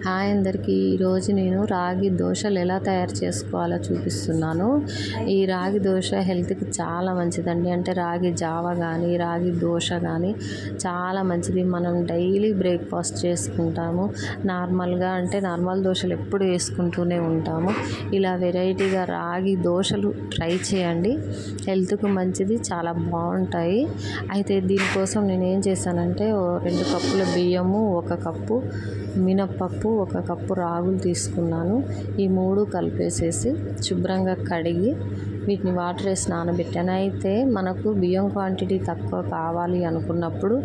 Hi అందరికీ. ఈరోజు నేను రాగి దోశలు ఎలా తయారు చేసుకోవాలో చూపిస్తున్నాను. ఈ రాగి దోశ హెల్త్కి చాలా మంచిదండి. అంటే రాగి జావ కానీ రాగి దోశ కానీ చాలా మంచిది. మనం డైలీ బ్రేక్ఫాస్ట్ చేసుకుంటాము. నార్మల్ దోశలు ఎప్పుడు వేసుకుంటూనే ఉంటాము. ఇలా వెరైటీగా రాగి దోశలు ట్రై చేయండి. హెల్త్కు మంచిది, చాలా బాగుంటాయి. అయితే దీనికోసం నేను ఏం చేశానంటే 2 కప్పుల బియ్యము, 1 కప్పు మినప్పప్పు, 1 కప్పు రాగులు తీసుకున్నాను. ఈ 3 కలిపేసేసి శుభ్రంగా కడిగి వీటిని వాటర్ వేసి నానబెట్టాను. అయితే మనకు బియ్యం క్వాంటిటీ తక్కువ కావాలి అనుకున్నప్పుడు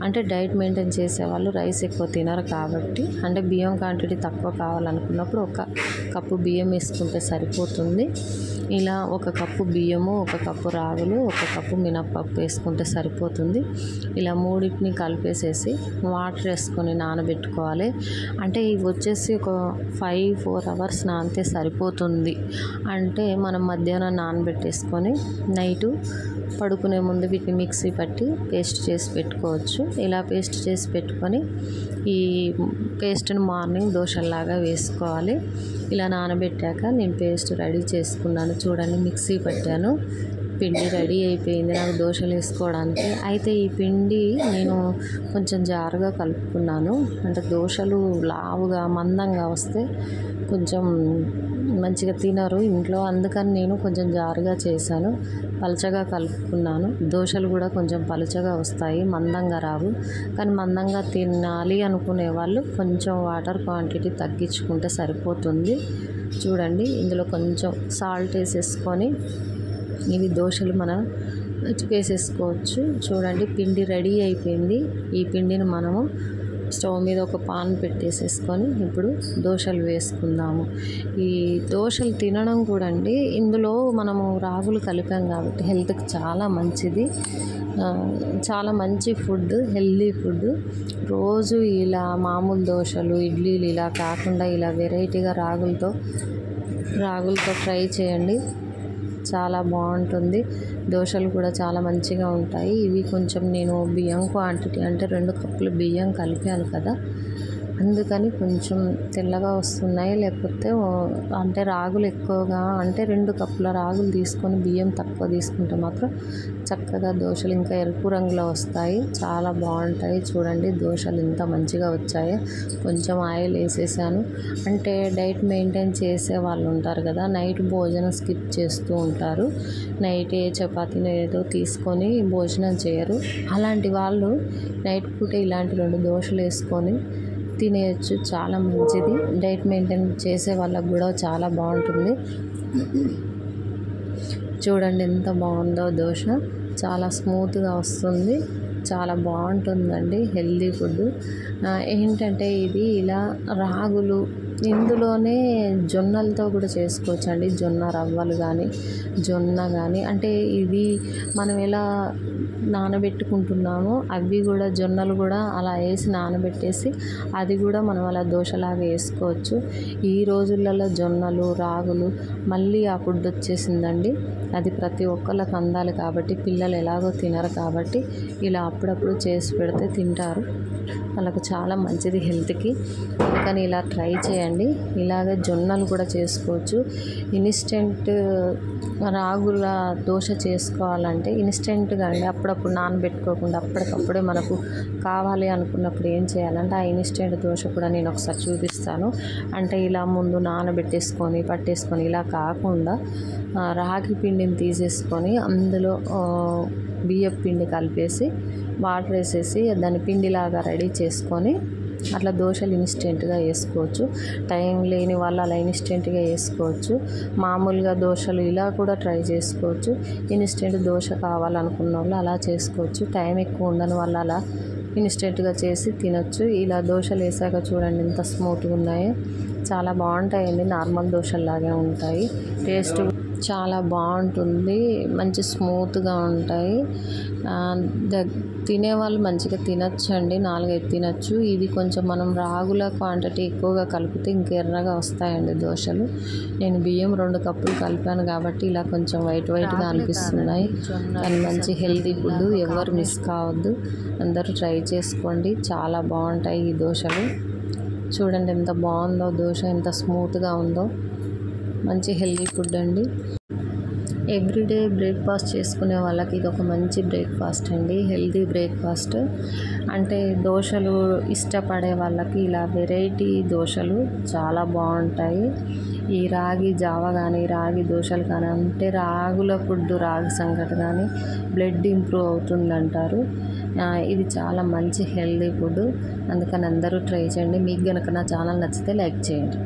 అంటే డైట్ మెయింటైన్ చేసేవాళ్ళు రైస్ ఎక్కువ తినరు కాబట్టి, అంటే బియ్యం క్వాంటిటీ తక్కువ కావాలనుకున్నప్పుడు 1 కప్పు బియ్యం వేసుకుంటే సరిపోతుంది. ఇలా 1 కప్పు బియ్యము, 1 కప్పు రాగులు, 1 కప్పు మినప్పప్పు వేసుకుంటే సరిపోతుంది. ఇలా మూడింటిని కలిపేసేసి వాటర్ వేసుకొని నానబెట్టుకోవాలి. అంటే ఇవి వచ్చేసి ఒక 4 అవర్స్ నానితే సరిపోతుంది. అంటే మనం మధ్యాహ్నం నానబెట్టేసుకొని నైటు పడుకునే ముందు వీటిని మిక్సీ పట్టి పేస్ట్ చేసి పెట్టుకోవచ్చు. ఇలా పేస్ట్ చేసి పెట్టుకొని ఈ పేస్ట్ని మార్నింగ్ దోశల్లాగా వేసుకోవాలి. ఇలా నానబెట్టాక నేను పేస్ట్ రెడీ చేసుకున్నాను. చూడండి, మిక్సీ పట్టాను. పిండి రెడీ అయిపోయింది నాకు దోశలు వేసుకోవడానికి. అయితే ఈ పిండి నేను కొంచెం జారుగా కలుపుకున్నాను. అంటే దోశలు లావుగా మందంగా వస్తే కొంచెం మంచిగా తినరు ఇంట్లో, అందుకని నేను కొంచెం జారుగా చేశాను. పలచగా కలుపుకున్నాను. దోశలు కూడా కొంచెం పలచగా వస్తాయి, మందంగా రావు. కానీ మందంగా తినాలి అనుకునే వాళ్ళు కొంచెం వాటర్ క్వాంటిటీ తగ్గించుకుంటే సరిపోతుంది. చూడండి, ఇందులో కొంచెం సాల్ట్ వేసేసుకొని ఇవి దోశలు మనం వేసేసుకోవచ్చు. చూడండి, పిండి రెడీ అయిపోయింది. ఈ పిండిని మనము స్టవ్ మీద ఒక పాన్ పెట్టేసేసుకొని ఇప్పుడు దోశలు వేసుకుందాము. ఈ దోశలు తినడం కూడా అండి, ఇందులో మనము రాగులు కలిపాం కాబట్టి హెల్త్కి చాలా మంచిది. చాలా మంచి ఫుడ్, హెల్దీ ఫుడ్. రోజు ఇలా మామూలు దోశలు, ఇడ్లీలు ఇలా కాకుండా ఇలా వెరైటీగా రాగులతో ట్రై చేయండి. చాలా బాగుంటుంది. దోశలు కూడా చాలా మంచిగా ఉంటాయి. ఇవి కొంచెం నేను బియ్యం క్వాంటిటీ అంటే 2 కప్పులు బియ్యం కలిపాను కదా, అందుకని కొంచెం తెల్లగా వస్తున్నాయి. లేకపోతే అంటే రాగులు ఎక్కువగా, అంటే 2 కప్పుల రాగులు తీసుకొని బియ్యం తక్కువ తీసుకుంటే మాత్రం చక్కగా దోశలు ఇంకా ఎరుపు రంగులో వస్తాయి. చాలా బాగుంటాయి. చూడండి, దోశలు ఎంత మంచిగా వచ్చాయో. కొంచెం ఆయిల్ వేసేసాను. అంటే డైట్ మెయింటైన్ చేసే వాళ్ళు ఉంటారు కదా, నైట్ భోజనం స్కిప్ చేస్తూ ఉంటారు. నైట్ చపాతీని ఏదో తీసుకొని భోజనం చేయరు. అలాంటి వాళ్ళు నైట్ పూట ఇలాంటి 2 దోశలు వేసుకొని తినేయచ్చు. చాలా మంచిది. డైట్ మెయింటైన్ చేసే వాళ్ళకు కూడా చాలా బాగుంటుంది. చూడండి ఎంత బాగుందో దోశ. చాలా స్మూత్గా వస్తుంది. చాలా బాగుంటుందండి. Healthy food. ఏంటంటే ఇది ఇలా రాగులు, ఇందులోనే జొన్నలతో కూడా చేసుకోవచ్చు అండి. జొన్న రవ్వలు కానీ జొన్న కానీ, అంటే ఇది మనం ఎలా నానబెట్టుకుంటున్నామో అవి కూడా జొన్నలు కూడా అలా వేసి నానబెట్టేసి అది కూడా మనం అలా దోశలాగా వేసుకోవచ్చు. ఈ రోజులలో జొన్నలు, రాగులు మళ్ళీ ఆ ఫుడ్ వచ్చేసిందండి. అది ప్రతి ఒక్కళ్ళకి అందాలి కాబట్టి, పిల్లలు ఎలాగో తినరు కాబట్టి ఇలా అప్పుడప్పుడు చేసి పెడితే తింటారు. వాళ్ళకు చాలా మంచిది హెల్త్కి. అందుకని ఇలా ట్రై చేయండి. ఇలాగే జొన్నలు కూడా చేసుకోవచ్చు. ఇన్స్టెంట్ రాగుల దోశ చేసుకోవాలంటే ఇన్స్టెంట్గా అండి, అప్పుడప్పుడు నానబెట్టుకోకుండా అప్పటికప్పుడే మనకు కావాలి అనుకున్నప్పుడు ఏం చేయాలంటే ఆ ఇన్స్టెంట్ దోశ కూడా నేను ఒకసారి చూపిస్తాను. అంటే ఇలా ముందు నానబెట్టేసుకొని పట్టేసుకొని ఇలా కాకుండా రాగి పిండిని తీసేసుకొని అందులో బియ్యం పిండి కలిపేసి వాటర్ వేసేసి దాన్ని పిండిలాగా రెడీ చేసుకొని అట్లా దోశలు ఇన్స్టెంట్గా వేసుకోవచ్చు. టైం లేని వాళ్ళు అలా ఇన్స్టెంట్గా వేసుకోవచ్చు. మామూలుగా దోశలు ఇలా కూడా ట్రై చేసుకోవచ్చు. ఇన్స్టెంట్ దోశ కావాలనుకున్న వాళ్ళు అలా చేసుకోవచ్చు. టైం ఎక్కువ ఉండని వాళ్ళు అలా ఇన్స్టెంట్గా చేసి తినొచ్చు. ఇలా దోశలు వేసాక చూడండి ఎంత స్మూత్గా ఉన్నాయో. చాలా బాగుంటాయండి. నార్మల్ దోశల్లాగే ఉంటాయి. టేస్ట్ చాలా బాగుంటుంది. మంచి స్మూత్గా ఉంటాయి. తినేవాళ్ళు మంచిగా తినచ్చు అండి. 4-5 తినచ్చు. ఇది కొంచెం మనం రాగుల క్వాంటిటీ ఎక్కువగా కలిపితే ఇంకెర్రగా వస్తాయండి దోశలు. నేను బియ్యం 2 కప్పులు కలిపాను కాబట్టి ఇలా కొంచెం వైట్గా అనిపిస్తున్నాయి. కానీ మంచి హెల్తీ ఫుడ్. ఎవరు మిస్ కావద్దు. అందరూ ట్రై చేసుకోండి. చాలా బాగుంటాయి ఈ దోశలు. చూడండి ఎంత బాగుందో దోశ, ఎంత స్మూత్గా ఉందో. మంచి హెల్దీ ఫుడ్ అండి. ఎవ్రీడే బ్రేక్ఫాస్ట్ చేసుకునే వాళ్ళకి ఇది ఒక మంచి బ్రేక్ఫాస్ట్ అండి, హెల్దీ బ్రేక్ఫాస్ట్. అంటే దోశలు ఇష్టపడే వాళ్ళకి ఇలా వెరైటీ దోశలు చాలా బాగుంటాయి. ఈ రాగి జావ కానీ, రాగి దోశలు కానీ, అంటే రాగుల ఫుడ్, రాగి సంగటి కానీ బ్లడ్ ఇంప్రూవ్ అవుతుందంటారు. ఇది చాలా మంచి హెల్దీ ఫుడ్. అందుకని అందరూ ట్రై చేయండి. మీకు కనుక నా ఛానల్ నచ్చితే లైక్ చేయండి.